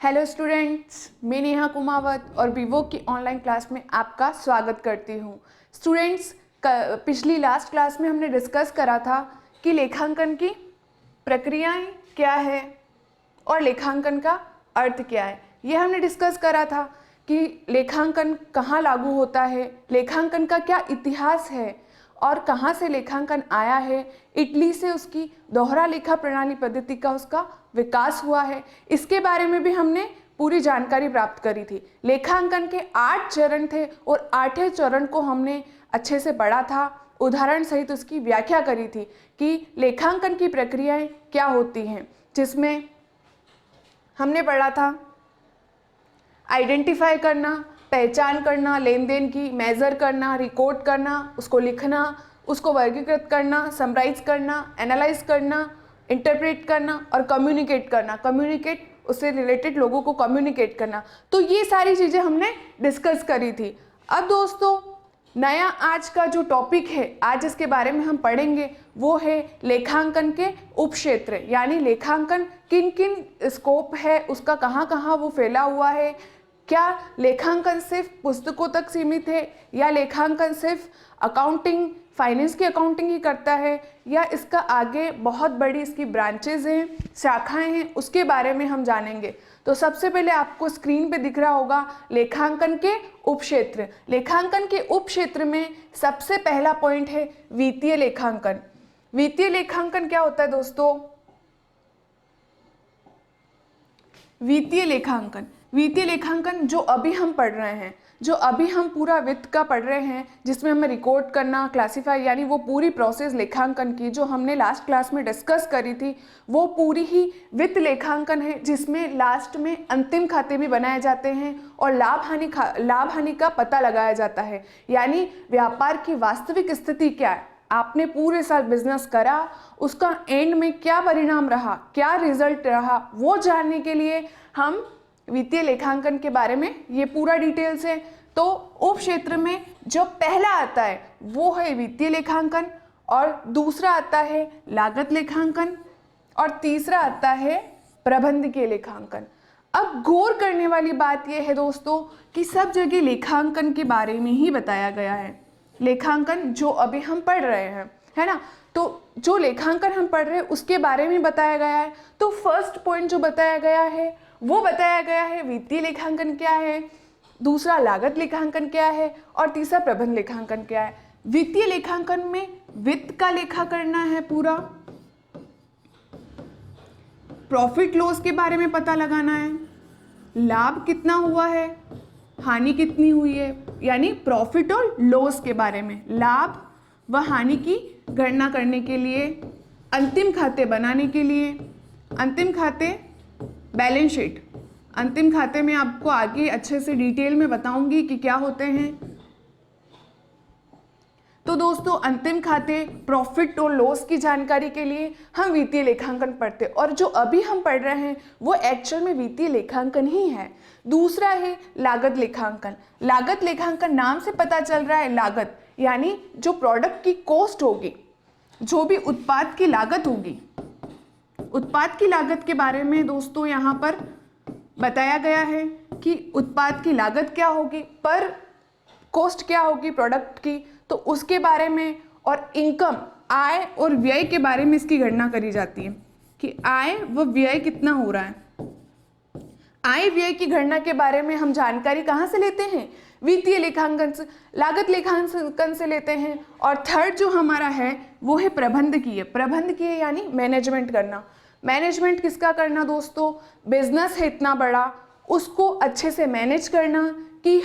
Hello students, मैं नेहा कुमावत और Vivo की ऑनलाइन क्लास में आपका स्वागत करती हूँ। स्टूडेंट्स, पिछली लास्ट क्लास में हमने डिस्कस करा था कि लेखांकन की प्रक्रियाएं क्या है और लेखांकन का अर्थ क्या है। ये हमने डिस्कस करा था कि लेखांकन कहाँ लागू होता है, लेखांकन का क्या इतिहास है और कहाँ से लेखांकन आया है। इटली से उसकी दोहरा लेखा प्रणाली पद्धति का उसका विकास हुआ है। इसके बारे में भी हमने पूरी जानकारी प्राप्त करी थी। लेखांकन के 8 चरण थे और 8वें चरण को हमने अच्छे से पढ़ा था, उदाहरण सहित उसकी व्याख्या करी थी कि लेखांकन की प्रक्रियाएं क्या होती हैं, जिसमें हमने पढ़ा था आइडेंटिफाई करना, पहचान करना, लेन देन की, मेज़र करना, रिकॉर्ड करना, उसको लिखना, उसको वर्गीकृत करना, समराइज करना, एनालाइज करना, इंटरप्रेट करना और कम्युनिकेट करना। कम्युनिकेट, उससे रिलेटेड लोगों को कम्युनिकेट करना। तो ये सारी चीज़ें हमने डिस्कस करी थी। अब दोस्तों, नया आज का जो टॉपिक है, आज इसके बारे में हम पढ़ेंगे, वो है लेखांकन के उपक्षेत्र। यानी लेखांकन किन किन स्कोप है, उसका कहाँ कहाँ वो फैला हुआ है। क्या लेखांकन सिर्फ पुस्तकों तक सीमित है या लेखांकन सिर्फ अकाउंटिंग, फाइनेंस की अकाउंटिंग ही करता है, या इसका आगे बहुत बड़ी इसकी ब्रांचेज हैं, शाखाएं हैं, उसके बारे में हम जानेंगे। तो सबसे पहले आपको स्क्रीन पे दिख रहा होगा लेखांकन के उपक्षेत्र। लेखांकन के उपक्षेत्र में सबसे पहला पॉइंट है वित्तीय लेखांकन। वित्तीय लेखांकन क्या होता है दोस्तों? वित्तीय लेखांकन, वित्तीय लेखांकन जो अभी हम पढ़ रहे हैं, जो अभी हम पूरा वित्त का पढ़ रहे हैं, जिसमें हमें रिकॉर्ड करना, क्लासिफाई, यानी वो पूरी प्रोसेस लेखांकन की जो हमने लास्ट क्लास में डिस्कस करी थी, वो पूरी ही वित्त लेखांकन है, जिसमें लास्ट में अंतिम खाते भी बनाए जाते हैं और लाभ हानि का पता लगाया जाता है। यानी व्यापार की वास्तविक स्थिति क्या है, आपने पूरे साल बिजनेस करा, उसका एंड में क्या परिणाम रहा, क्या रिजल्ट रहा, वो जानने के लिए हम वित्तीय लेखांकन के बारे में ये पूरा डिटेल्स है। तो उप क्षेत्र में जो पहला आता है वो है वित्तीय लेखांकन, और दूसरा आता है लागत लेखांकन, और तीसरा आता है प्रबंधकीय लेखांकन। अब गौर करने वाली बात यह है दोस्तों कि सब जगह लेखांकन के बारे में ही बताया गया है। लेखांकन जो अभी हम पढ़ रहे हैं, है ना, तो जो लेखांकन हम पढ़ रहे हैं उसके बारे में बताया गया है। तो फर्स्ट पॉइंट जो बताया गया है वो बताया गया है वित्तीय लेखांकन क्या है, दूसरा लागत लेखांकन क्या है, और तीसरा प्रबंध लेखांकन क्या है। वित्तीय लेखांकन में वित्त का लेखा करना है, पूरा प्रॉफिट लॉस के बारे में पता लगाना है, लाभ कितना हुआ है, हानि कितनी हुई है, यानी प्रॉफिट और लॉस के बारे में, लाभ व हानि की गणना करने के लिए, अंतिम खाते बनाने के लिए, अंतिम खाते बैलेंस शीट, अंतिम खाते में आपको आगे अच्छे से डिटेल में बताऊंगी कि क्या होते हैं। तो दोस्तों, अंतिम खाते, प्रॉफिट और लॉस की जानकारी के लिए हम वित्तीय लेखांकन पढ़ते हैं, और जो अभी हम पढ़ रहे हैं वो एक्चुअल में वित्तीय लेखांकन ही है। दूसरा है लागत लेखांकन। लागत लेखांकन नाम से पता चल रहा है, लागत यानी जो प्रोडक्ट की कॉस्ट होगी, जो भी उत्पाद की लागत होगी, उत्पाद की लागत के बारे में दोस्तों यहाँ पर बताया गया है कि उत्पाद की लागत क्या होगी, पर कॉस्ट क्या होगी प्रोडक्ट की, तो उसके बारे में, और इनकम, आय और व्यय के बारे में इसकी गणना करी जाती है कि आय व व्यय कितना हो रहा है। आय व्यय की गणना के बारे में हम जानकारी कहाँ से लेते हैं? वित्तीय लेखांकन से, लागत लेखांकन से लेते हैं। और थर्ड जो हमारा है वो है प्रबंधकीय। प्रबंधकीय यानी मैनेजमेंट करना। मैनेजमेंट किसका करना दोस्तों? बिजनेस है इतना बड़ा, उसको अच्छे से मैनेज करना कि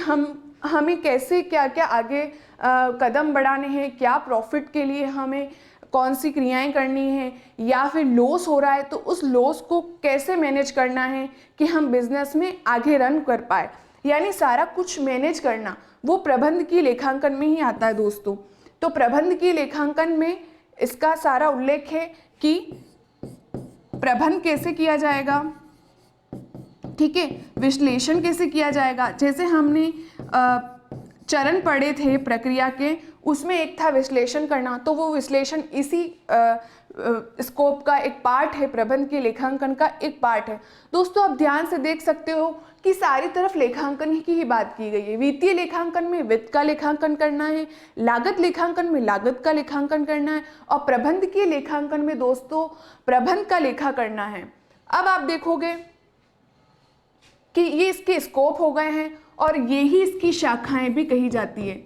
हमें कैसे क्या क्या आगे कदम बढ़ाने हैं, क्या प्रॉफिट के लिए हमें कौन सी क्रियाएं करनी है, या फिर लॉस हो रहा है तो उस लॉस को कैसे मैनेज करना है कि हम बिजनेस में आगे रन कर पाए, यानी सारा कुछ मैनेज करना, वो प्रबंधकीय लेखांकन में ही आता है दोस्तों। तो प्रबंधकीय लेखांकन में इसका सारा उल्लेख है कि प्रबंध कैसे किया जाएगा, ठीक है, विश्लेषण कैसे किया जाएगा। जैसे हमने चरण पढ़े थे प्रक्रिया के, उसमें एक था विश्लेषण करना, तो वो विश्लेषण इसी स्कोप का एक पार्ट है, प्रबंधकीय लेखांकन का एक पार्ट है। दोस्तों आप ध्यान से देख सकते हो कि सारी तरफ लेखांकन की ही बात की गई है। वित्तीय लेखांकन में वित्त का लेखांकन करना है, लागत लेखांकन में लागत का लेखांकन करना है, और प्रबंधकीय लेखांकन में दोस्तों प्रबंध का लेखा करना है। अब आप देखोगे कि ये इसके स्कोप हो गए हैं और यही इसकी शाखाएं भी कही जाती है।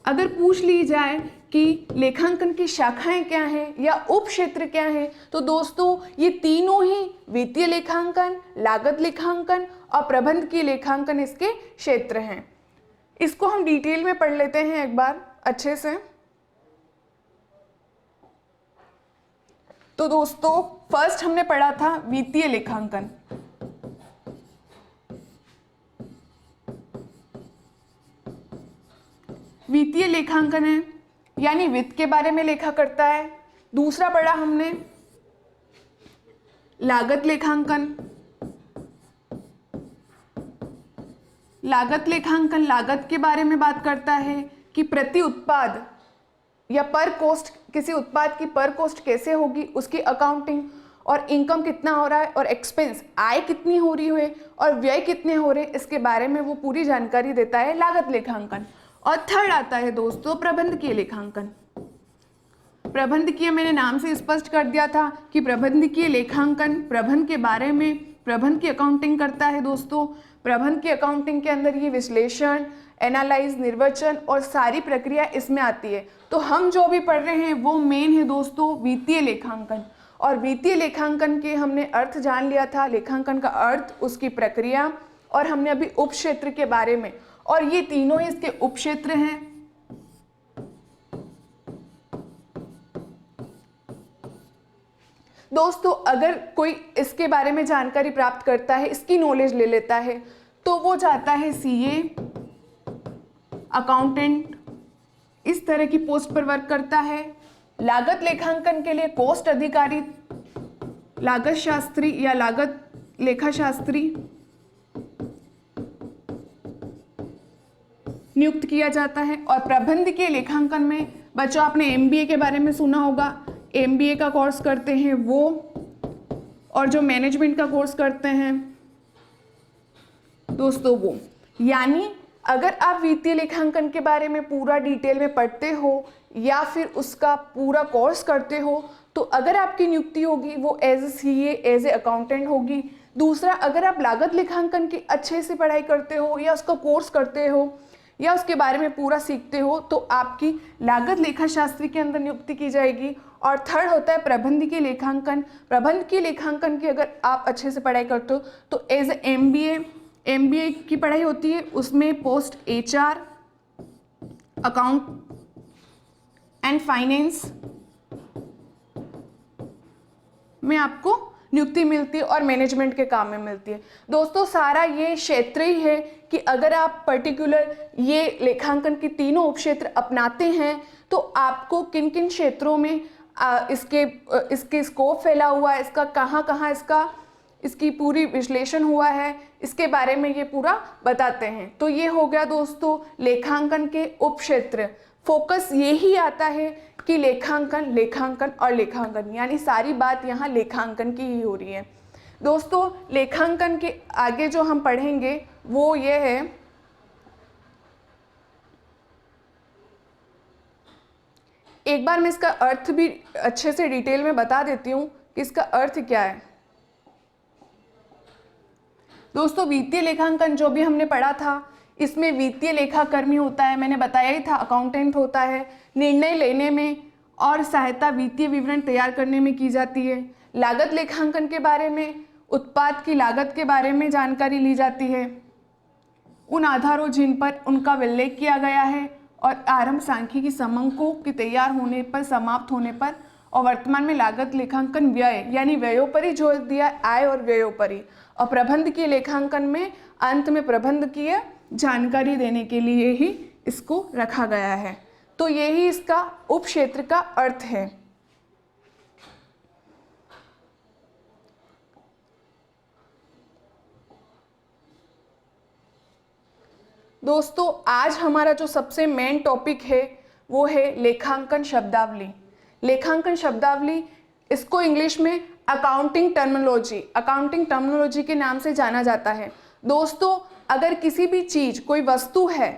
अगर पूछ ली जाए कि लेखांकन की शाखाएं क्या हैं या उप क्षेत्र क्या हैं, तो दोस्तों ये तीनों ही वित्तीय लेखांकन, लागत लेखांकन और प्रबंधकीय लेखांकन इसके क्षेत्र हैं। इसको हम डिटेल में पढ़ लेते हैं एक बार अच्छे से। तो दोस्तों फर्स्ट हमने पढ़ा था वित्तीय लेखांकन। वित्तीय लेखांकन है यानी वित्त के बारे में लेखा करता है। दूसरा पढ़ा हमने लागत लेखांकन। लागत लेखांकन लागत के बारे में बात करता है कि प्रति उत्पाद या पर कॉस्ट, किसी उत्पाद की पर कॉस्ट कैसे होगी, उसकी अकाउंटिंग, और इनकम कितना हो रहा है और एक्सपेंस आय कितनी हो रही है और व्यय कितने हो रहे हैं, इसके बारे में वो पूरी जानकारी देता है लागत लेखांकन। और थर्ड आता है दोस्तों प्रबंधकीय लेखांकन। प्रबंधकीय मैंने नाम से स्पष्ट कर दिया था कि प्रबंधकीय लेखांकन प्रबंध के बारे में, प्रबंध की अकाउंटिंग करता है दोस्तों। प्रबंध की अकाउंटिंग के अंदर ये विश्लेषण, एनालाइज, निर्वचन और सारी प्रक्रिया इसमें आती है। तो हम जो भी पढ़ रहे हैं वो मेन है दोस्तों वित्तीय लेखांकन। और वित्तीय लेखांकन के हमने अर्थ जान लिया था, लेखांकन का अर्थ, उसकी प्रक्रिया, और हमने अभी उप क्षेत्र के बारे में, और ये तीनों ही इसके उप क्षेत्र हैं। दोस्तों अगर कोई इसके बारे में जानकारी प्राप्त करता है, इसकी नॉलेज ले लेता है, तो वो जाता है सीए, अकाउंटेंट, इस तरह की पोस्ट पर वर्क करता है। लागत लेखांकन के लिए कॉस्ट अधिकारी, लागत शास्त्री या लागत लेखा शास्त्री नियुक्त किया जाता है। और प्रबंधकीय लेखांकन में बच्चों आपने एमबीए के बारे में सुना होगा, एमबीए का कोर्स करते हैं वो, और जो मैनेजमेंट का कोर्स करते हैं दोस्तों वो। यानी अगर आप वित्तीय लेखांकन के बारे में पूरा डिटेल में पढ़ते हो या फिर उसका पूरा कोर्स करते हो, तो अगर आपकी नियुक्ति होगी वो as a CA, as a accountant होगी। दूसरा, अगर आप लागत लेखांकन की अच्छे से पढ़ाई करते हो या उसका कोर्स करते हो या उसके बारे में पूरा सीखते हो, तो आपकी लागत लेखा शास्त्री के अंदर नियुक्ति की जाएगी। और थर्ड होता है प्रबंधकीय लेखांकन। प्रबंधकीय लेखांकन की अगर आप अच्छे से पढ़ाई करते हो तो एज ए एमबीए की पढ़ाई होती है, उसमें post HR, account and finance में आपको नियुक्ति मिलती है और मैनेजमेंट के काम में मिलती है। दोस्तों सारा ये क्षेत्र ही है कि अगर आप पर्टिकुलर ये लेखांकन की तीनों उपक्षेत्र अपनाते हैं तो आपको किन किन क्षेत्रों में इसके स्कोप फैला हुआ है, इसका कहाँ कहाँ इसकी पूरी विश्लेषण हुआ है, इसके बारे में ये पूरा बताते हैं। तो ये हो गया दोस्तों लेखांकन के उपक्षेत्र। फोकस यही आता है कि लेखांकन, लेखांकन और लेखांकन, यानी सारी बात यहाँ लेखांकन की ही हो रही है। दोस्तों लेखांकन के आगे जो हम पढ़ेंगे वो ये है, एक बार मैं इसका अर्थ भी अच्छे से डिटेल में बता देती हूँ कि इसका अर्थ क्या है। दोस्तों वित्तीय लेखांकन जो भी हमने पढ़ा था, इसमें वित्तीय लेखाकर्मी होता है, मैंने बताया ही था, अकाउंटेंट होता है, निर्णय लेने में और सहायता वित्तीय विवरण तैयार करने में की जाती है। लागत लेखांकन के बारे में उत्पाद की लागत के बारे में जानकारी ली जाती है, उन आधारों जिन पर उनका उल्लेख किया गया है, और आरंभ सांख्यिकी समंकों के तैयार होने पर, समाप्त होने पर। और वर्तमान में लागत लेखांकन व्यय यानी व्ययों पर ही जोर दिया, आय और व्ययों पर ही। और प्रबंधकीय लेखांकन में अंत में प्रबंधकीय जानकारी देने के लिए ही इसको रखा गया है। तो यही इसका उप क्षेत्र का अर्थ है। दोस्तों आज हमारा जो सबसे मेन टॉपिक है वो है लेखांकन शब्दावली। लेखांकन शब्दावली इसको इंग्लिश में अकाउंटिंग टर्मिनोलॉजी के नाम से जाना जाता है। दोस्तों, अगर किसी भी चीज़, कोई वस्तु है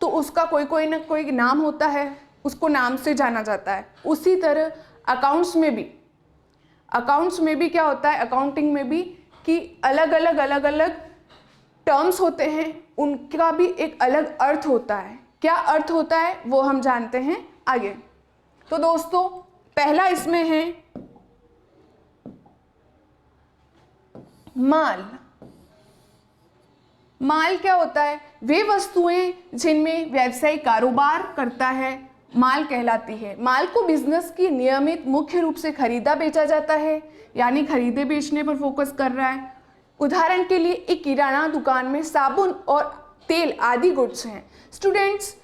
तो उसका कोई ना कोई नाम होता है, उसको नाम से जाना जाता है। उसी तरह अकाउंट्स में भी क्या होता है, अकाउंटिंग में भी, कि अलग अलग टर्म्स होते हैं, उनका भी एक अलग अर्थ होता है। क्या अर्थ होता है वो हम जानते हैं आगे। तो दोस्तों, पहला इसमें है माल। माल क्या होता है? वे वस्तुएं जिनमें व्यवसायिक कारोबार करता है माल कहलाती है। माल को बिजनेस की नियमित मुख्य रूप से खरीदा बेचा जाता है, यानी खरीदे बेचने पर फोकस कर रहा है। उदाहरण के लिए एक किराना दुकान में साबुन और तेल आदि गुड्स हैं। स्टूडेंट्स,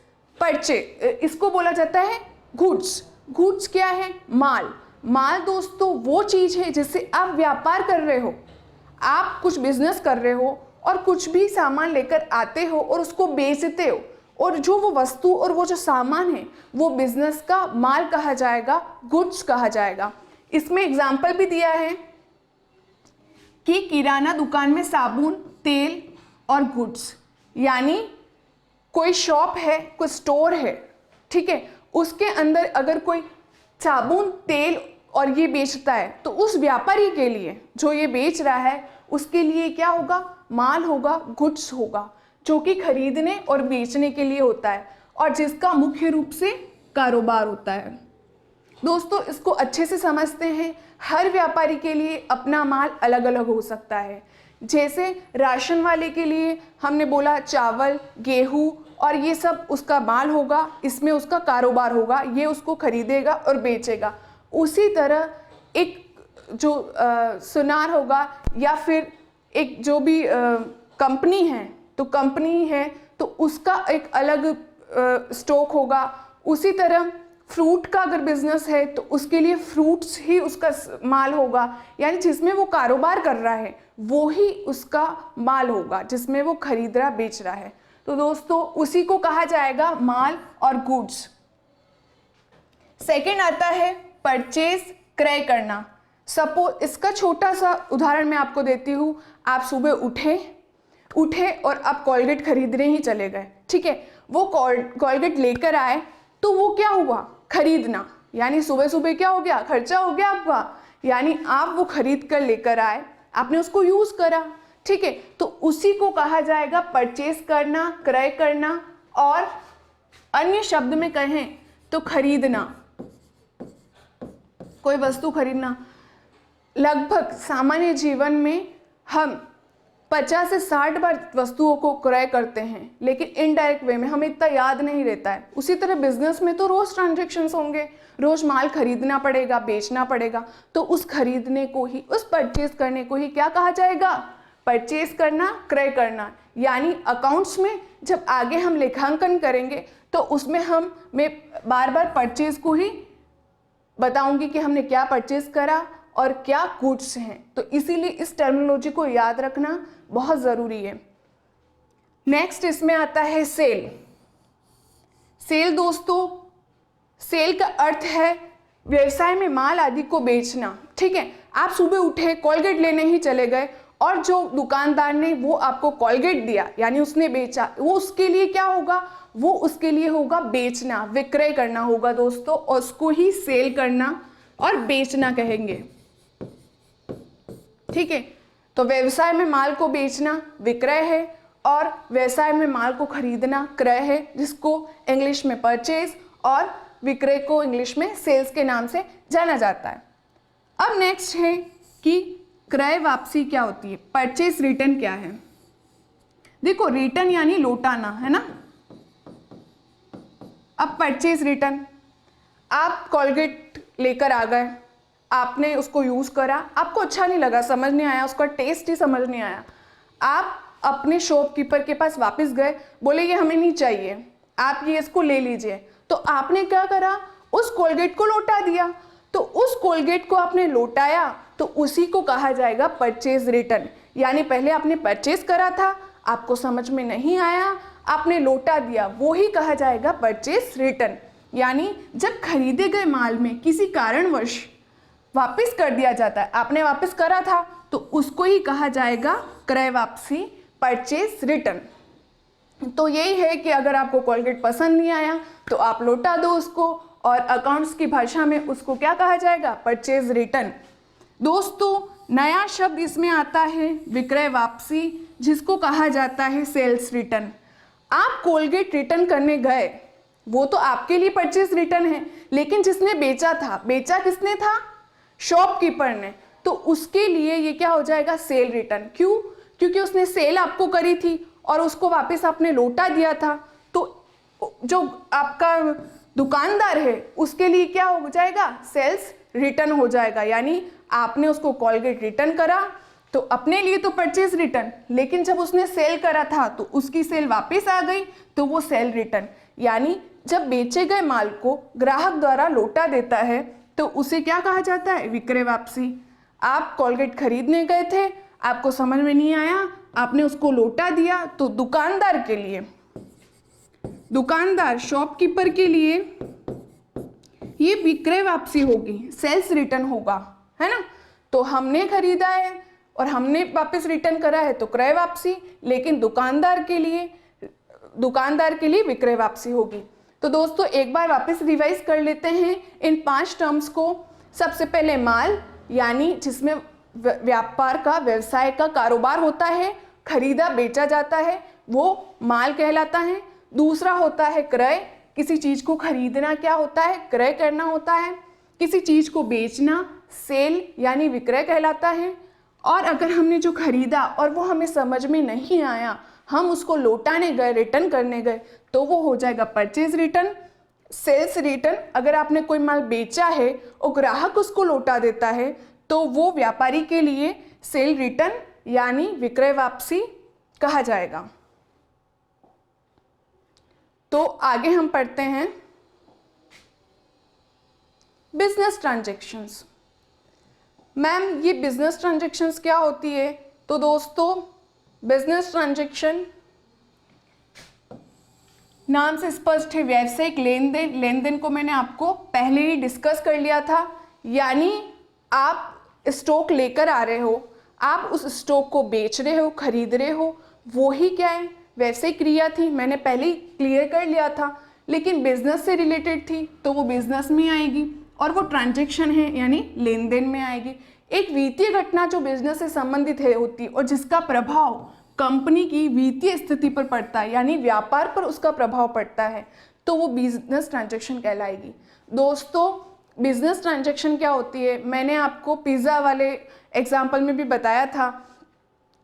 इसको बोला जाता है गुड्स। गुड्स क्या है? माल दोस्तों वो चीज़ है जिससे आप व्यापार कर रहे हो, आप कुछ बिजनेस कर रहे हो और कुछ भी सामान लेकर आते हो और उसको बेचते हो, और जो वो वस्तु और वो जो सामान है वो बिजनेस का माल कहा जाएगा, गुड्स कहा जाएगा। इसमें एग्जाम्पल भी दिया है कि किराना दुकान में साबुन, तेल और गुड्स, यानी कोई शॉप है, कोई स्टोर है, ठीक है, उसके अंदर अगर कोई साबुन, तेल और ये बेचता है तो उस व्यापारी के लिए, जो ये बेच रहा है, उसके लिए क्या होगा? माल होगा, गुड्स होगा, जो कि खरीदने और बेचने के लिए होता है और जिसका मुख्य रूप से कारोबार होता है। दोस्तों, इसको अच्छे से समझते हैं। हर व्यापारी के लिए अपना माल अलग अलग हो सकता है। जैसे राशन वाले के लिए हमने बोला चावल, गेहूं और ये सब उसका माल होगा, इसमें उसका कारोबार होगा, ये उसको खरीदेगा और बेचेगा। उसी तरह एक जो सुनार होगा या फिर एक जो भी कंपनी है, तो कंपनी है तो उसका एक अलग स्टॉक होगा। उसी तरह फ्रूट का अगर बिजनेस है तो उसके लिए फ्रूट्स ही उसका माल होगा, यानी जिसमें वो कारोबार कर रहा है वो ही उसका माल होगा, जिसमें वो खरीद रहा, बेच रहा है। तो दोस्तों, उसी को कहा जाएगा माल और गुड्स। सेकंड आता है परचेज, क्रय करना। सपोज इसका छोटा सा उदाहरण मैं आपको देती हूँ। आप सुबह उठे और आप कोलगेट खरीदने ही चले गए, ठीक है। वो कोलगेट लेकर आए तो वो क्या हुआ? खरीदना, यानी सुबह सुबह क्या हो गया? खर्चा हो गया आपका, यानी आप वो खरीद कर लेकर आए, आपने उसको यूज करा, ठीक है। तो उसी को कहा जाएगा परचेज करना, क्रय करना, और अन्य शब्द में कहें तो खरीदना, कोई वस्तु खरीदना। लगभग सामान्य जीवन में हम 50 से 60 बार वस्तुओं को क्रय करते हैं, लेकिन इनडायरेक्ट वे में हमें इतना याद नहीं रहता है। उसी तरह बिजनेस में तो रोज ट्रांजैक्शंस होंगे, रोज माल खरीदना पड़ेगा, बेचना पड़ेगा, तो उस खरीदने को ही, उस परचेज करने को ही क्या कहा जाएगा? परचेज करना, क्रय करना। यानी अकाउंट्स में जब आगे हम लेखांकन करेंगे तो उसमें मैं बार बार परचेज को ही बताऊंगी कि हमने क्या परचेज करा और क्या गुड्स हैं। तो इसीलिए इस टर्मिनोलॉजी को याद रखना बहुत ज़रूरी है। नेक्स्ट इसमें आता है सेल। सेल दोस्तों, सेल का अर्थ है व्यवसाय में माल आदि को बेचना, ठीक है। आप सुबह उठे, कोलगेट लेने ही चले गए और जो दुकानदार ने वो आपको कोलगेट दिया, यानी उसने बेचा, वो उसके लिए क्या होगा? वो उसके लिए होगा बेचना, विक्रय करना होगा दोस्तों, और उसको ही सेल करना और बेचना कहेंगे, ठीक है। तो व्यवसाय में माल को बेचना विक्रय है और व्यवसाय में माल को खरीदना क्रय है, जिसको इंग्लिश में परचेज और विक्रय को इंग्लिश में सेल्स के नाम से जाना जाता है। अब नेक्स्ट है कि क्रय वापसी क्या होती है, परचेज रिटर्न क्या है। देखो, रिटर्न यानी लौटाना, है ना। अब परचेज रिटर्न, आप कोलगेट लेकर आ गए, आपने उसको यूज़ करा, आपको अच्छा नहीं लगा, समझ नहीं आया, उसका टेस्ट ही समझ नहीं आया, आप अपने शॉपकीपर के पास वापस गए, बोले ये हमें नहीं चाहिए, आप ये इसको ले लीजिए। तो आपने क्या करा? उस कोलगेट को लौटा दिया। तो उस कोलगेट को आपने लौटाया तो उसी को कहा जाएगा परचेज रिटर्न। यानी पहले आपने परचेज करा था, आपको समझ में नहीं आया, आपने लौटा दिया, वो ही कहा जाएगा परचेज रिटर्न। यानी जब खरीदे गए माल में किसी कारणवश वापस कर दिया जाता है, आपने वापस करा था तो उसको ही कहा जाएगा क्रय वापसी, परचेज रिटर्न। तो यही है कि अगर आपको कोलगेट पसंद नहीं आया तो आप लौटा दो उसको, और अकाउंट्स की भाषा में उसको क्या कहा जाएगा, परचेज रिटर्न। दोस्तों नया शब्द इसमें आता है विक्रय वापसी, जिसको कहा जाता है सेल्स रिटर्न। आप कोलगेट रिटर्न करने गए, वो तो आपके लिए परचेज रिटर्न है, लेकिन जिसने बेचा था, बेचा किसने था, शॉपकीपर ने, तो उसके लिए ये क्या हो जाएगा, सेल रिटर्न। क्यों, क्योंकि उसने सेल आपको करी थी और उसको वापस आपने लौटा दिया था, तो जो आपका दुकानदार है उसके लिए क्या हो जाएगा, सेल्स रिटर्न हो जाएगा। यानी आपने उसको कोलगेट रिटर्न करा तो अपने लिए तो परचेज रिटर्न, लेकिन जब उसने सेल करा था तो उसकी सेल वापस आ गई तो वो सेल रिटर्न। यानी जब बेचे गए माल को ग्राहक द्वारा लौटा देता है तो उसे क्या कहा जाता है, विक्रय वापसी। आप कोलगेट खरीदने गए थे, आपको समझ में नहीं आया, आपने उसको लौटा दिया, तो दुकानदार के लिए, दुकानदार शॉपकीपर के लिए ये विक्रय वापसी होगी, सेल्स रिटर्न होगा, है ना। तो हमने खरीदा है और हमने वापस रिटर्न करा है तो क्रय वापसी, लेकिन दुकानदार के लिए विक्रय वापसी होगी। तो दोस्तों एक बार वापस रिवाइज कर लेते हैं इन 5 टर्म्स को। सबसे पहले माल, यानी जिसमें व्यापार का, व्यवसाय का कारोबार होता है, खरीदा बेचा जाता है, वो माल कहलाता है। दूसरा होता है क्रय, किसी चीज को खरीदना क्या होता है, क्रय करना होता है। किसी चीज को बेचना, सेल यानी विक्रय कहलाता है। और अगर हमने जो खरीदा और वो हमें समझ में नहीं आया, हम उसको लौटाने गए, रिटर्न करने गए, तो वो हो जाएगा परचेज रिटर्न, सेल्स रिटर्न। अगर आपने कोई माल बेचा है और ग्राहक उसको लौटा देता है तो वो व्यापारी के लिए सेल रिटर्न यानी विक्रय वापसी कहा जाएगा। तो आगे हम पढ़ते हैं बिजनेस ट्रांजैक्शंस। मैम ये बिजनेस ट्रांजैक्शंस क्या होती है? तो दोस्तों बिजनेस ट्रांजैक्शन नाम से स्पष्ट है, व्यावसायिक लेन देन। लेन देन को मैंने आपको पहले ही डिस्कस कर लिया था, यानी आप स्टॉक लेकर आ रहे हो, आप उस स्टॉक को बेच रहे हो, खरीद रहे हो, वो ही क्या है, व्यावसायिक क्रिया थी, मैंने पहले ही क्लियर कर लिया था। लेकिन बिजनेस से रिलेटेड थी तो वो बिजनेस में आएगी, और वो ट्रांजैक्शन है यानी लेन देन में आएगी। एक वित्तीय घटना जो बिजनेस से संबंधित है होती और जिसका प्रभाव कंपनी की वित्तीय स्थिति पर पड़ता है, यानी व्यापार पर उसका प्रभाव पड़ता है, तो वो बिजनेस ट्रांजैक्शन कहलाएगी। दोस्तों बिजनेस ट्रांजैक्शन क्या होती है, मैंने आपको पिज़्ज़ा वाले एग्जाम्पल में भी बताया था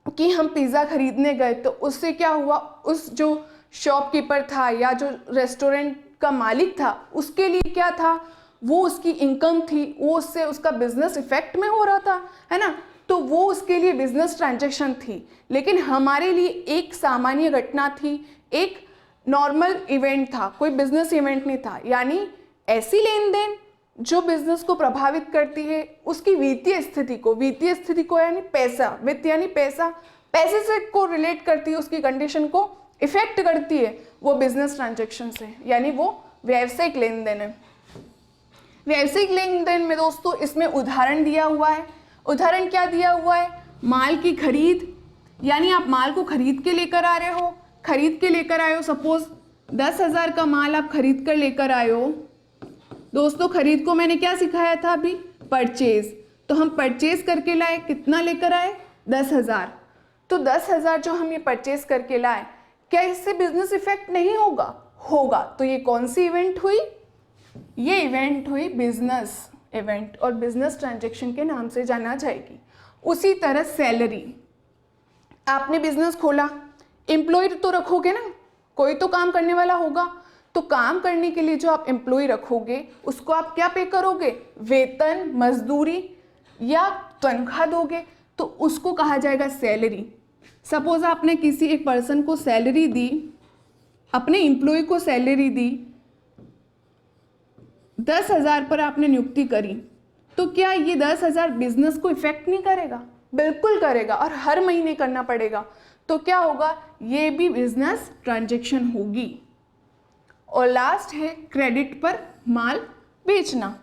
कि हम पिज़्ज़ा खरीदने गए तो उससे क्या हुआ, उस जो शॉपकीपर था या जो रेस्टोरेंट का मालिक था उसके लिए क्या था, वो उसकी इनकम थी, वो उससे उसका बिजनेस इफेक्ट में हो रहा था, है ना, तो वो उसके लिए बिजनेस ट्रांजैक्शन थी। लेकिन हमारे लिए एक सामान्य घटना थी, एक नॉर्मल इवेंट था, कोई बिजनेस इवेंट नहीं था। यानी ऐसी लेन देन जो बिजनेस को प्रभावित करती है, उसकी वित्तीय स्थिति को यानी पैसा, वित्त यानी पैसा, पैसे से को रिलेट करती है, उसकी कंडीशन को इफेक्ट करती है, वो बिजनेस ट्रांजैक्शन है, यानी वो व्यावसायिक लेन देन है। व्यावसायिक लेन देन में दोस्तों इसमें उदाहरण दिया हुआ है। उदाहरण क्या दिया हुआ है, माल की खरीद, यानी आप माल को खरीद के लेकर आ रहे हो, खरीद के लेकर आए हो, सपोज 10,000 का माल आप खरीद कर लेकर आए हो। दोस्तों खरीद को मैंने क्या सिखाया था अभी, परचेज, तो हम परचेज करके लाए, कितना लेकर आए, 10,000। तो 10,000 जो हम ये परचेज करके लाए, क्या इससे बिजनेस इफेक्ट नहीं होगा? होगा। तो ये कौन सी इवेंट हुई, ये इवेंट हुई बिजनेस इवेंट, और बिजनेस ट्रांजैक्शन के नाम से जाना जाएगी। उसी तरह सैलरी, आपने बिजनेस खोला, एम्प्लॉय तो रखोगे ना, कोई तो काम करने वाला होगा, तो काम करने के लिए जो आप एम्प्लॉय रखोगे उसको आप क्या पे करोगे, वेतन, मजदूरी या तनख्वाह दोगे, तो उसको कहा जाएगा सैलरी। सपोज आपने किसी एक पर्सन को सैलरी दी, अपने एम्प्लॉय को सैलरी दी, 10,000 पर आपने नियुक्ति करी, तो क्या ये 10,000 बिजनेस को इफेक्ट नहीं करेगा? बिल्कुल करेगा, और हर महीने करना पड़ेगा। तो क्या होगा, ये भी बिजनेस ट्रांजैक्शन होगी। और लास्ट है क्रेडिट पर माल बेचना।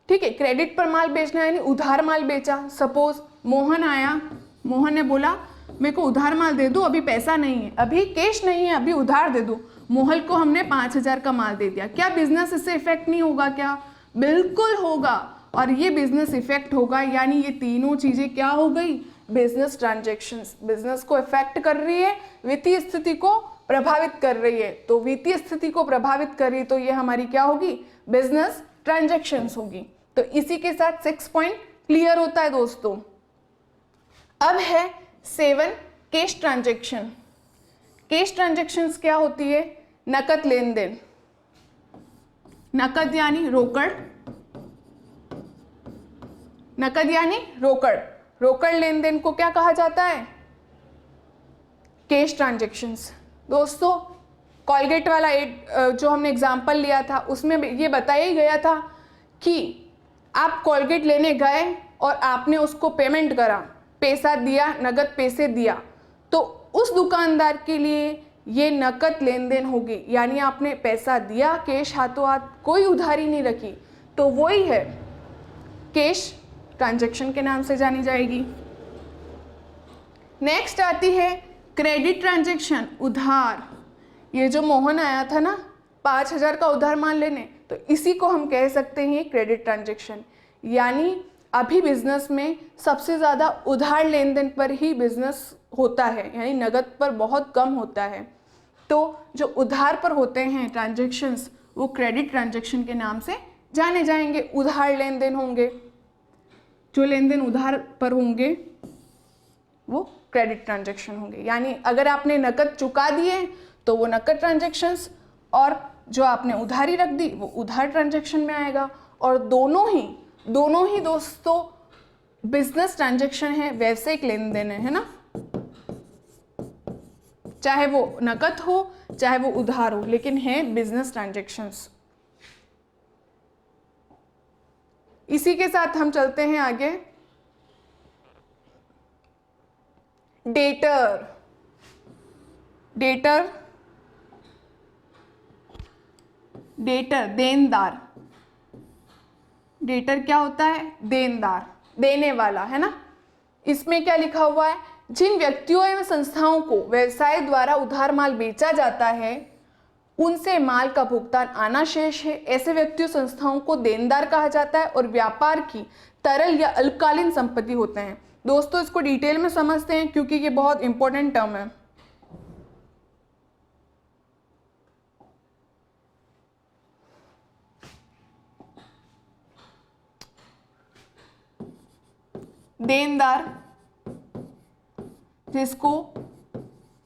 ठीक है। क्रेडिट पर माल बेचना यानी उधार माल बेचा। सपोज मोहन आया, मोहन ने बोला मेरे को उधार माल दे दो, अभी पैसा नहीं है, अभी कैश नहीं है, अभी उधार दे दो। मोहन को हमने 5,000 का माल दे दिया। क्या बिजनेस इससे इफेक्ट नहीं होगा क्या? बिल्कुल होगा। और ये बिजनेस इफेक्ट होगा यानी ये तीनों चीजें क्या हो गई? Business transactions. बिजनेस को इफेक्ट कर रही है, वित्तीय स्थिति को प्रभावित कर रही है। तो वित्तीय स्थिति को प्रभावित कर रही है तो ये हमारी क्या होगी? बिजनेस ट्रांजैक्शंस होगी। तो इसी के साथ 6 पॉइंट क्लियर होता है दोस्तों। अब है 7 कैश ट्रांजैक्शन। कैश ट्रांजैक्शंस क्या होती है? नकद लेन देन। नकद यानी रोकड़, नकद यानी रोकड़। रोकड़ लेन देन को क्या कहा जाता है? Cash transactions. दोस्तों कॉलगेट वाला जो हमने एग्जाम्पल लिया था उसमें ये बताया ही गया था कि आप कॉलगेट लेने गए और आपने उसको पेमेंट करा, पैसा दिया, नगद पैसे दिया, तो उस दुकानदार के लिए ये नकद लेन देन होगी। यानी आपने पैसा दिया कैश हाथों हाथ, कोई उधारी नहीं रखी, तो वही है कैश ट्रांजैक्शन के नाम से जानी जाएगी। नेक्स्ट आती है क्रेडिट ट्रांजैक्शन, उधार। ये जो मोहन आया था ना 5,000 का उधार मान लेने, तो इसी को हम कह सकते हैं क्रेडिट ट्रांजैक्शन। यानी अभी बिजनेस में सबसे ज़्यादा उधार लेन देन पर ही बिजनेस होता है, यानी नगद पर बहुत कम होता है। तो जो उधार पर होते हैं ट्रांजैक्शंस वो क्रेडिट ट्रांजैक्शन के नाम से जाने जाएंगे। उधार लेन देन होंगे, जो लेन देन उधार पर होंगे वो क्रेडिट ट्रांजैक्शन होंगे। यानी अगर आपने नकद चुका दिए तो वो नकद ट्रांजैक्शंस, और जो आपने उधारी रख दी वो उधार ट्रांजैक्शन में आएगा। और दोनों ही दोस्तों बिजनेस ट्रांजैक्शन है, व्यावसायिक लेन देन है ना, चाहे वो नकद हो चाहे वो उधार हो, लेकिन है बिजनेस ट्रांजैक्शंस। इसी के साथ हम चलते हैं आगे। डेटर। डेटर डेटर देनदार। डेटर क्या होता है? देनदार, देने वाला, है ना। इसमें क्या लिखा हुआ है? जिन व्यक्तियों एवं संस्थाओं को व्यवसाय द्वारा उधार माल बेचा जाता है उनसे माल का भुगतान आना शेष है, ऐसे व्यक्तियों संस्थाओं को देनदार कहा जाता है और व्यापार की तरल या अल्पकालीन संपत्ति होते हैं। दोस्तों इसको डिटेल में समझते हैं क्योंकि ये बहुत इंपॉर्टेंट टर्म है। देनदार, जिसको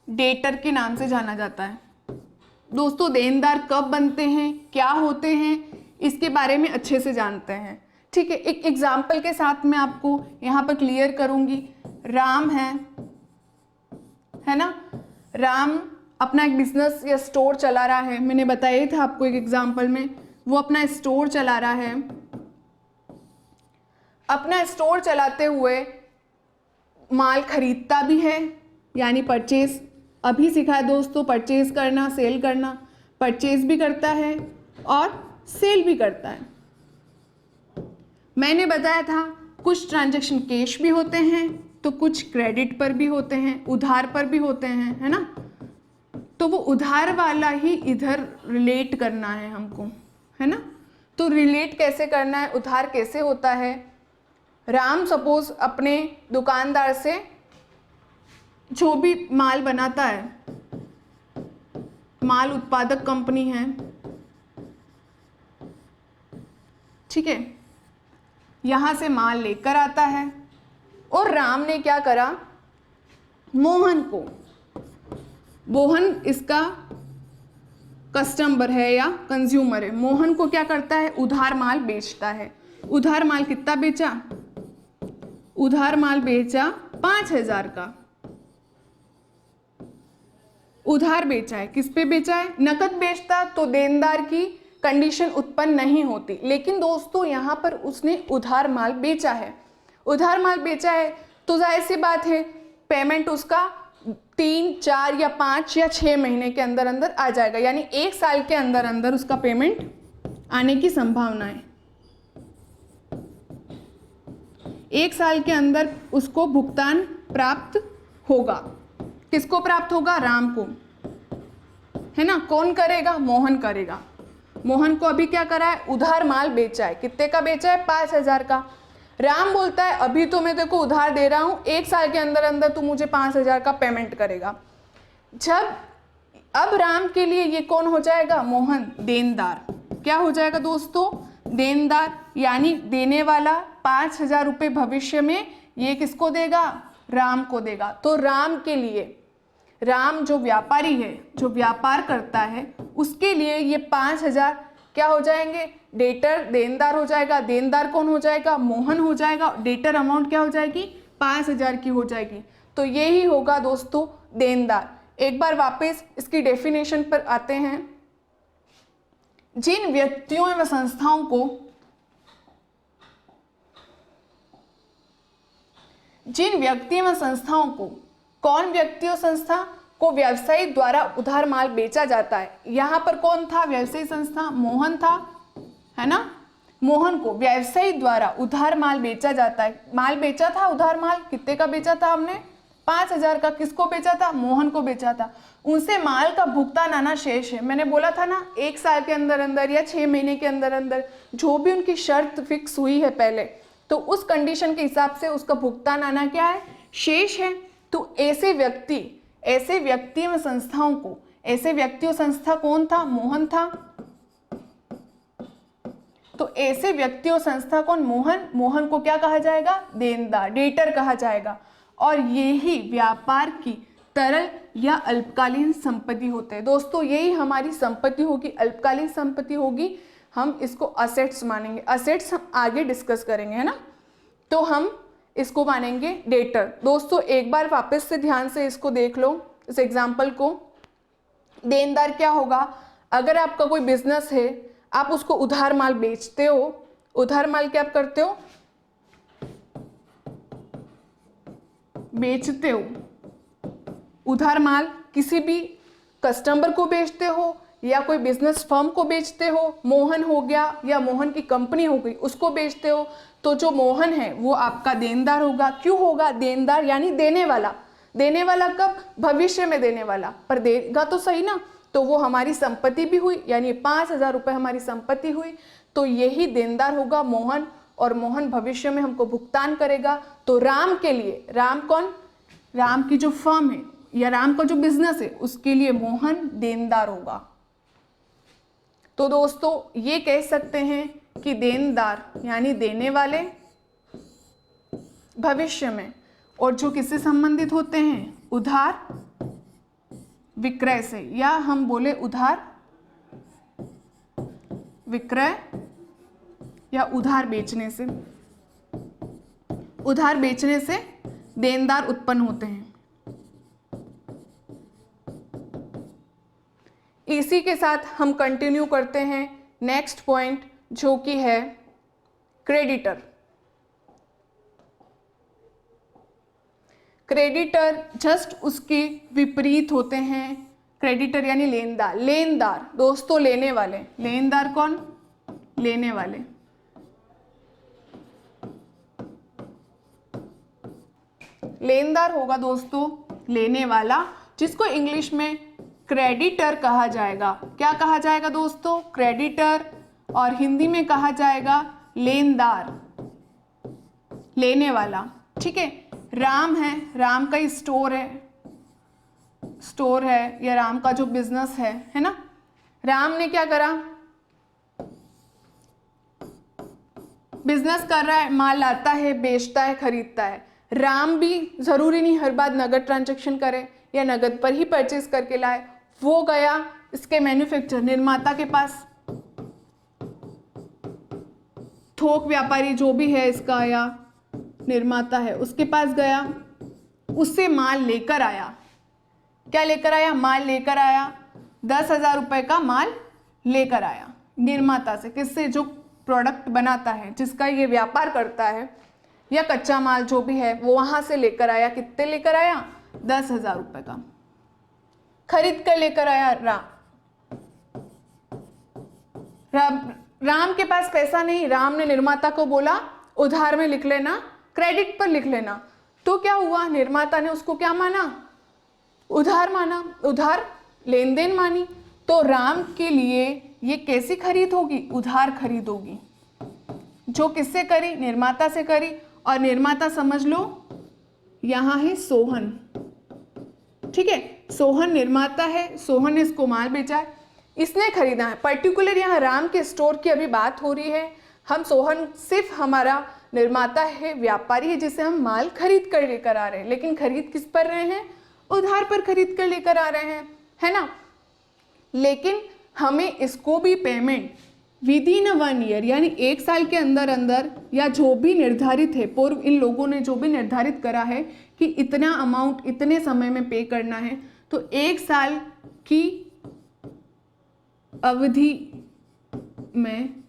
डेटर के नाम से जाना जाता है। दोस्तों देनदार कब बनते हैं, क्या होते हैं, इसके बारे में अच्छे से जानते हैं। ठीक है, एक एग्जाम्पल के साथ मैं आपको यहाँ पर क्लियर करूँगी। राम है ना, राम अपना एक बिजनेस या स्टोर चला रहा है। मैंने बताया था आपको एक एग्जाम्पल में, वो अपना स्टोर चला रहा है। अपना स्टोर चलाते हुए माल खरीदता भी है, यानी परचेज, अभी सीखा है दोस्तों परचेज करना, सेल करना। परचेज भी करता है और सेल भी करता है। मैंने बताया था कुछ ट्रांजैक्शन कैश भी होते हैं तो कुछ क्रेडिट पर भी होते हैं, उधार पर भी होते हैं, है ना। तो वो उधार वाला ही इधर रिलेट करना है हमको, है ना। तो रिलेट कैसे करना है, उधार कैसे होता है। राम सपोज अपने दुकानदार से जो भी माल बनाता है, माल उत्पादक कंपनी है, ठीक है, यहाँ से माल लेकर आता है और राम ने क्या करा, मोहन को, मोहन इसका कस्टमर है या कंज्यूमर है, मोहन को क्या करता है, उधार माल बेचता है। उधार माल कितना बेचा, उधार माल बेचा 5,000 का उधार बेचा है। किस पे बेचा है, नकद बेचता तो देनदार की कंडीशन उत्पन्न नहीं होती, लेकिन दोस्तों यहाँ पर उसने उधार माल बेचा है। उधार माल बेचा है तो जाहिर सी बात है पेमेंट उसका 3, 4 या 5 या 6 महीने के अंदर अंदर आ जाएगा, यानी 1 साल के अंदर अंदर उसका पेमेंट आने की संभावना है। 1 साल के अंदर उसको भुगतान प्राप्त होगा। किसको प्राप्त होगा? राम को, है ना। कौन करेगा? मोहन करेगा। मोहन को अभी क्या करा है? उधार माल बेचा है। कितने का बेचा है? 5,000 का। राम बोलता है अभी तो मैं तेरे को उधार दे रहा हूँ, 1 साल के अंदर अंदर तू मुझे 5,000 का पेमेंट करेगा। जब अब राम के लिए ये कौन हो जाएगा? मोहन, देनदार। क्या हो जाएगा दोस्तों? देनदार, यानी देने वाला 5,000 रुपये भविष्य में ये किसको देगा? राम को देगा। तो राम के लिए, राम जो व्यापारी है, जो व्यापार करता है, उसके लिए ये 5,000 क्या हो जाएंगे? डेटर, देनदार हो जाएगा। देनदार कौन हो जाएगा? मोहन हो जाएगा। डेटर अमाउंट क्या हो जाएगी? 5,000 की हो जाएगी। तो यही होगा दोस्तों देनदार। एक बार वापस इसकी डेफिनेशन पर आते हैं। जिन व्यक्तियों एवं संस्थाओं को कौन व्यक्ति और संस्था को व्यवसायी द्वारा उधार माल बेचा जाता है। यहां पर कौन था? व्यवसायी संस्था, मोहन था, है ना। मोहन को व्यवसायी द्वारा उधार माल बेचा जाता है। माल बेचा था, उधार माल कितने का बेचा था हमने? 5,000 का। किसको बेचा था? मोहन को बेचा था। उनसे माल का भुगतान आना शेष है। मैंने बोला था ना 1 साल के अंदर अंदर या 6 महीने के अंदर अंदर जो भी उनकी शर्त फिक्स हुई है पहले, तो उस कंडीशन के हिसाब से उसका भुगतान आना क्या है? शेष है। तो ऐसे व्यक्ति एवं संस्थाओं को, ऐसे व्यक्ति और संस्था कौन था? मोहन था। तो ऐसे व्यक्ति और संस्था कौन? मोहन को क्या कहा जाएगा? देनदार, डेटर कहा जाएगा। और यही व्यापार की तरल या अल्पकालीन संपत्ति होते हैं। दोस्तों यही हमारी संपत्ति होगी, अल्पकालीन संपत्ति होगी। हम इसको असेट्स मानेंगे। असेट्स हम आगे डिस्कस करेंगे, है ना। तो हम इसको मानेंगे डेटर। दोस्तों एक बार वापस से ध्यान से इसको देख लो, इस एग्जाम्पल को। देनदार क्या होगा? अगर आपका कोई बिजनेस है, आप उसको उधार माल बेचते हो। उधार माल क्या आप करते हो? बेचते हो। उधार माल किसी भी कस्टमर को बेचते हो या कोई बिजनेस फर्म को बेचते हो। मोहन हो गया या मोहन की कंपनी हो गई, उसको बेचते हो। तो जो मोहन है वो आपका देनदार होगा। क्यों होगा देनदार? यानी देने वाला। देने वाला कब? भविष्य में देने वाला, पर देगा तो सही ना। तो वो हमारी संपत्ति भी हुई, यानी 5,000 रुपये हमारी संपत्ति हुई। तो यही देनदार होगा मोहन, और मोहन भविष्य में हमको भुगतान करेगा। तो राम के लिए, राम कौन? राम की जो फर्म है या राम का जो बिजनेस है, उसके लिए मोहन देनदार होगा। तो दोस्तों ये कह सकते हैं कि देनदार यानी देने वाले भविष्य में, और जो किससे संबंधित होते हैं? उधार विक्रय से, या हम बोले उधार विक्रय या उधार बेचने से। उधार बेचने से देनदार उत्पन्न होते हैं। इसी के साथ हम कंटिन्यू करते हैं नेक्स्ट पॉइंट, जो कि है क्रेडिटर। क्रेडिटर जस्ट उसके विपरीत होते हैं। क्रेडिटर यानी लेनदार। लेनदार दोस्तों लेने वाले। लेनदार कौन? लेने वाले। लेनदार होगा दोस्तों लेने वाला, जिसको इंग्लिश में क्रेडिटर कहा जाएगा। क्या कहा जाएगा दोस्तों? क्रेडिटर। और हिंदी में कहा जाएगा लेनदार, लेने वाला। ठीक है। राम है, राम का ही स्टोर है या राम का जो बिजनेस है ना। राम ने क्या करा? बिजनेस कर रहा है, माल लाता है, बेचता है, खरीदता है। राम भी जरूरी नहीं हर बार नगद ट्रांजैक्शन करे या नगद पर ही परचेज करके लाए। वो गया इसके मैन्युफैक्चर, निर्माता के पास, थोक व्यापारी जो भी है इसका या निर्माता है, उसके पास गया, उससे माल लेकर आया। क्या लेकर आया? माल लेकर आया। 10,000 रुपये का माल लेकर आया निर्माता से। किससे? जो प्रोडक्ट बनाता है, जिसका ये व्यापार करता है, या कच्चा माल जो भी है वो वहां से लेकर आया। कितने लेकर आया? 10,000 रुपये का खरीद कर लेकर आया। राम के पास पैसा नहीं। राम ने निर्माता को बोला उधार में लिख लेना, क्रेडिट पर लिख लेना। तो क्या हुआ, निर्माता ने उसको क्या माना, उधार माना, उधार लेन देन मानी। तो राम के लिए ये कैसी खरीद होगी, उधार खरीद होगी, जो किससे करी, निर्माता से करी। और निर्माता समझ लो यहां है सोहन, ठीक है, सोहन निर्माता है, सोहन ने इसको माल बेचा है, इसने खरीदा है। पर्टिकुलर यहाँ राम के स्टोर की अभी बात हो रही है। हम सोहन सिर्फ हमारा निर्माता है, व्यापारी है, जिसे हम माल खरीद कर लेकर आ रहे हैं। लेकिन खरीद किस पर रहे हैं, उधार पर खरीद कर लेकर आ रहे हैं, है ना। लेकिन हमें इसको भी पेमेंट विद इन 1 ईयर यानी 1 साल के अंदर अंदर, या जो भी निर्धारित है, पूर्व इन लोगों ने जो भी निर्धारित करा है कि इतना अमाउंट इतने समय में पे करना है, तो 1 साल की अवधि में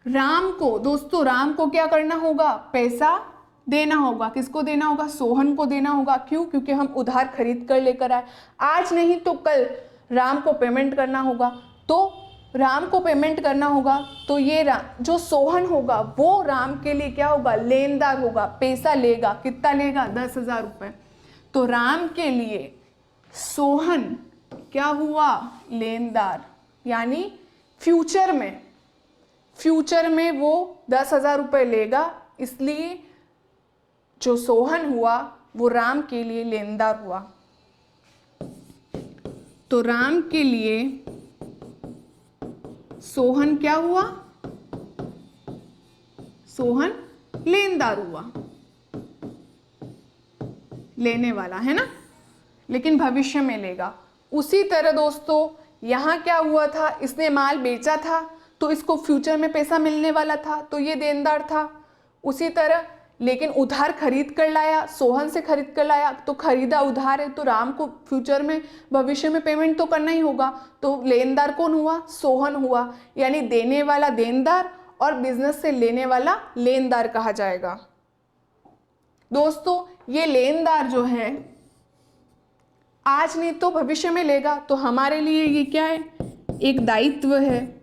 राम को, दोस्तों राम को क्या करना होगा, पैसा देना होगा। किसको देना होगा, सोहन को देना होगा। क्यों, क्योंकि हम उधार खरीद कर लेकर आए, आज नहीं तो कल राम को पेमेंट करना होगा। तो राम को पेमेंट करना होगा, तो ये जो सोहन होगा वो राम के लिए क्या होगा, लेनदार होगा, पैसा लेगा। कितना लेगा, 10,000 रुपये। तो राम के लिए सोहन क्या हुआ, लेनदार, यानी फ्यूचर में वो 10,000 रुपये लेगा, इसलिए जो सोहन हुआ वो राम के लिए लेनदार हुआ। तो राम के लिए सोहन क्या हुआ, सोहन लेनदार हुआ, लेने वाला है ना, लेकिन भविष्य में लेगा। उसी तरह दोस्तों यहां क्या हुआ था, इसने माल बेचा था तो इसको फ्यूचर में पैसा मिलने वाला था, तो ये देनदार था। उसी तरह लेकिन उधार खरीद कर लाया, सोहन से खरीद कर लाया, तो खरीदा उधार है, तो राम को फ्यूचर में, भविष्य में पेमेंट तो करना ही होगा। तो लेनदार कौन हुआ, सोहन हुआ, यानी देने वाला देनदार और बिजनेस से लेने वाला लेनदार कहा जाएगा। दोस्तों ये लेनदार जो है आज नहीं तो भविष्य में लेगा, तो हमारे लिए ये क्या है, एक दायित्व है।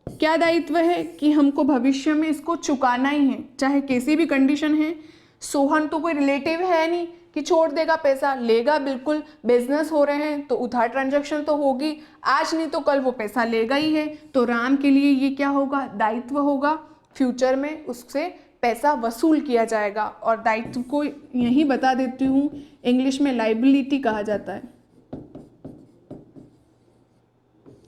क्या दायित्व है कि हमको भविष्य में इसको चुकाना ही है, चाहे कैसी भी कंडीशन है। सोहन तो कोई रिलेटिव है नहीं कि छोड़ देगा पैसा, लेगा बिल्कुल। बिजनेस हो रहे हैं तो उधार ट्रांजैक्शन तो होगी, आज नहीं तो कल वो पैसा लेगा ही है। तो राम के लिए ये क्या होगा, दायित्व होगा, फ्यूचर में उससे पैसा वसूल किया जाएगा। और दायित्व को यही बता देती हूँ, इंग्लिश में लायबिलिटी कहा जाता है।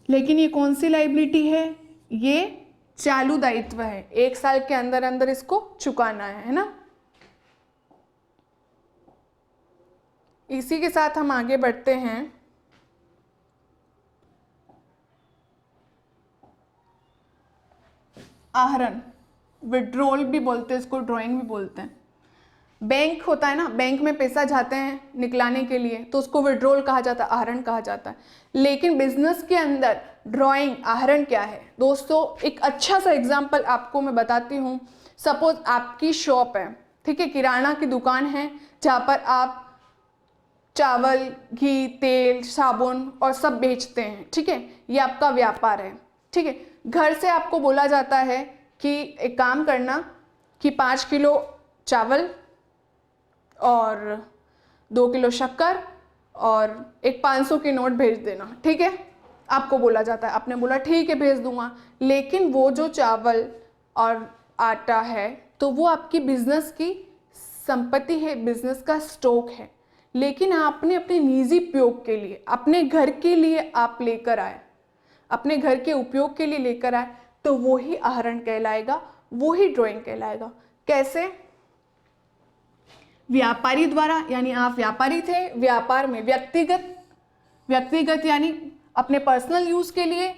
लेकिन ये कौन सी लायबिलिटी है, ये चालू दायित्व है, 1 साल के अंदर अंदर इसको चुकाना है ना। इसी के साथ हम आगे बढ़ते हैं। आहरण, विड्रॉल भी बोलते हैं इसको, ड्राइंग भी बोलते हैं। बैंक होता है ना, बैंक में पैसा जाते हैं निकलाने के लिए, तो उसको विड्रॉल कहा जाता है, आहरण कहा जाता है। लेकिन बिजनेस के अंदर ड्राइंग, आहरण क्या है दोस्तों, एक अच्छा सा एग्जांपल आपको मैं बताती हूँ। सपोज आपकी शॉप है, ठीक है, किराना की दुकान है, जहाँ पर आप चावल, घी, तेल, साबुन और सब बेचते हैं, ठीक है, ये आपका व्यापार है, ठीक है। घर से आपको बोला जाता है कि एक काम करना कि 5 किलो चावल और 2 किलो शक्कर और एक 500 की नोट भेज देना, ठीक है, आपको बोला जाता है। आपने बोला ठीक है भेज दूंगा, लेकिन वो जो चावल और आटा है तो वो आपकी बिजनेस की संपत्ति है, बिजनेस का स्टॉक है। लेकिन आपने अपने निजी उपयोग के लिए, अपने घर के लिए आप लेकर आए, अपने घर के उपयोग के लिए लेकर आए, तो वो ही आहरण कहलाएगा, वो ही ड्राइंग कहलाएगा। कैसे, व्यापारी द्वारा, यानी आप व्यापारी थे, व्यापार में व्यक्तिगत यानी अपने पर्सनल यूज के लिए,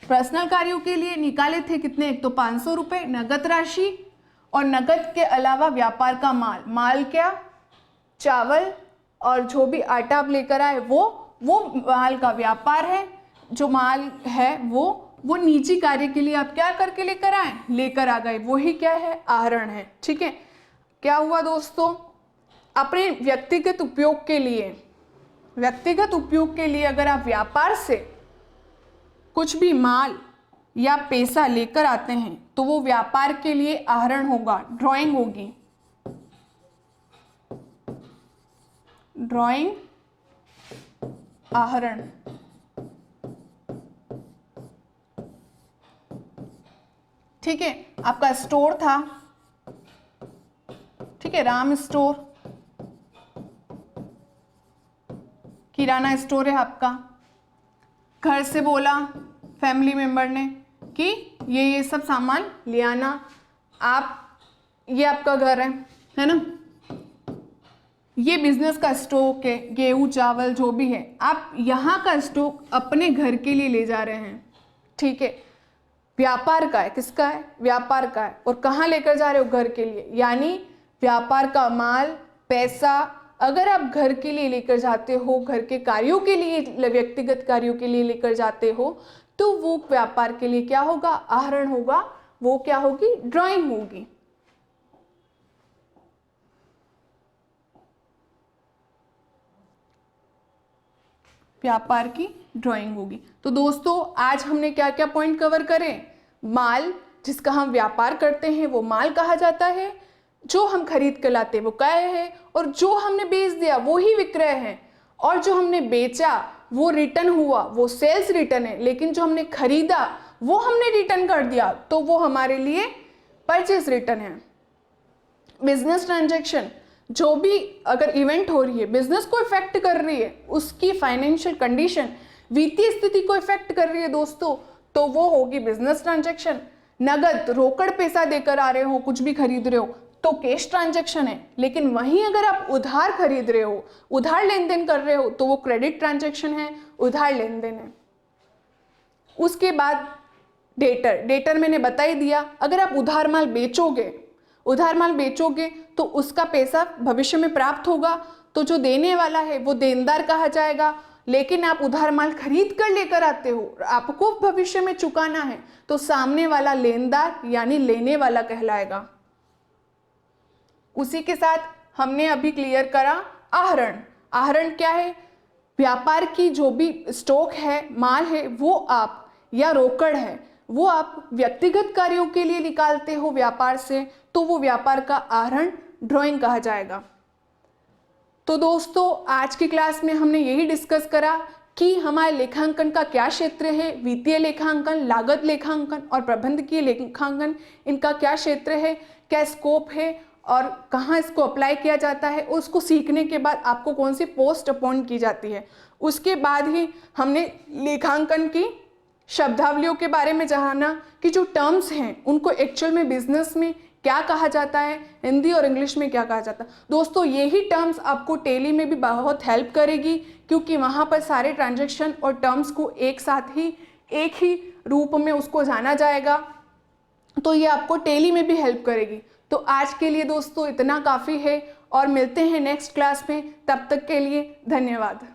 पर्सनल कार्यों के लिए निकाले थे कितने, एक तो 500 रुपये नगद राशि, और नगद के अलावा व्यापार का माल क्या, चावल और जो भी आटा आप लेकर आए वो माल का व्यापार है। जो माल है वो निजी कार्य के लिए आप क्या करके लेकर आए, लेकर आ गए, वही क्या है, आहरण है, ठीक है। क्या हुआ दोस्तों, अपने व्यक्तिगत उपयोग के लिए अगर आप व्यापार से कुछ भी माल या पैसा लेकर आते हैं तो वो व्यापार के लिए आहरण होगा, ड्राइंग होगी, ड्राइंग आहरण। ठीक है, आपका स्टोर था, ठीक है, राम स्टोर, किराना स्टोर है आपका। घर से बोला फैमिली मेंबर ने कि ये सब सामान ले आना, आप, ये आपका घर है ना, ये बिजनेस का स्टॉक है, गेहूं चावल जो भी है, आप यहाँ का स्टॉक अपने घर के लिए ले जा रहे हैं। ठीक है, व्यापार का है, किसका है, व्यापार का है, और कहाँ लेकर जा रहे हो, घर के लिए, यानी व्यापार का माल, पैसा अगर आप घर के लिए लेकर जाते हो, घर के कार्यों के लिए, व्यक्तिगत कार्यों के लिए लेकर जाते हो, तो वो व्यापार के लिए क्या होगा, आहरण होगा, वो क्या होगी, ड्राइंग होगी। व्यापार की ड्राइंग होगी। तो दोस्तों आज हमने क्या क्या पॉइंट कवर करे, माल जिसका हम व्यापार करते हैं वो माल कहा जाता है, जो हम खरीद कर लाते हैं वो क्रय है, और जो हमने बेच दिया वो ही विक्रय है, और जो हमने बेचा वो रिटर्न हुआ, वो सेल्स रिटर्न है, लेकिन जो हमने खरीदा वो हमने रिटर्न कर दिया तो वो हमारे लिए परचेस रिटर्न है। बिजनेस ट्रांजैक्शन, जो भी अगर इवेंट हो रही है, बिजनेस को इफेक्ट कर रही है, उसकी फाइनेंशियल कंडीशन, वित्तीय स्थिति को इफेक्ट कर रही है दोस्तों, तो वो होगी बिजनेस ट्रांजैक्शन। नगद रोकड़ पैसा देकर आ रहे हो, कुछ भी खरीद रहे हो तो कैश ट्रांजैक्शन है, लेकिन वहीं अगर आप उधार खरीद रहे हो, उधार लेन देन कर रहे हो, तो वो क्रेडिट ट्रांजैक्शन है, उधार लेन देन है। उसके बाद डेटर, डेटर मैंने बता ही दिया, अगर आप उधार माल बेचोगे तो उसका पैसा भविष्य में प्राप्त होगा, तो जो देने वाला है वो देनदार कहा जाएगा, लेकिन आप उधार माल खरीद कर लेकर आते हो, आपको भविष्य में चुकाना है, तो सामने वाला लेनदार यानी लेने वाला कहलाएगा। उसी के साथ हमने अभी क्लियर करा आहरण। आहरण क्या है, व्यापार की जो भी स्टॉक है, माल है, वो आप, या रोकड़ है, वो आप व्यक्तिगत कार्यों के लिए निकालते हो व्यापार से, तो वो व्यापार का आहरण ड्राइंग कहा जाएगा। तो दोस्तों आज की क्लास में हमने यही डिस्कस करा कि हमारे लेखांकन का क्या क्षेत्र है, वित्तीय लेखांकन, लागत लेखांकन और प्रबंधकीय लेखांकन, इनका क्या क्षेत्र है, क्या स्कोप है और कहाँ इसको अप्लाई किया जाता है, उसको सीखने के बाद आपको कौन सी पोस्ट अपॉइंट की जाती है। उसके बाद ही हमने लेखांकन की शब्दावलियों के बारे में जाना कि जो टर्म्स हैं उनको एक्चुअल में बिजनेस में क्या कहा जाता है, हिंदी और इंग्लिश में क्या कहा जाता है। दोस्तों यही टर्म्स आपको टेली में भी बहुत हेल्प करेगी, क्योंकि वहाँ पर सारे ट्रांजैक्शन और टर्म्स को एक साथ ही एक ही रूप में उसको जाना जाएगा, तो ये आपको टेली में भी हेल्प करेगी। तो आज के लिए दोस्तों इतना काफ़ी है, और मिलते हैं नेक्स्ट क्लास में, तब तक के लिए धन्यवाद।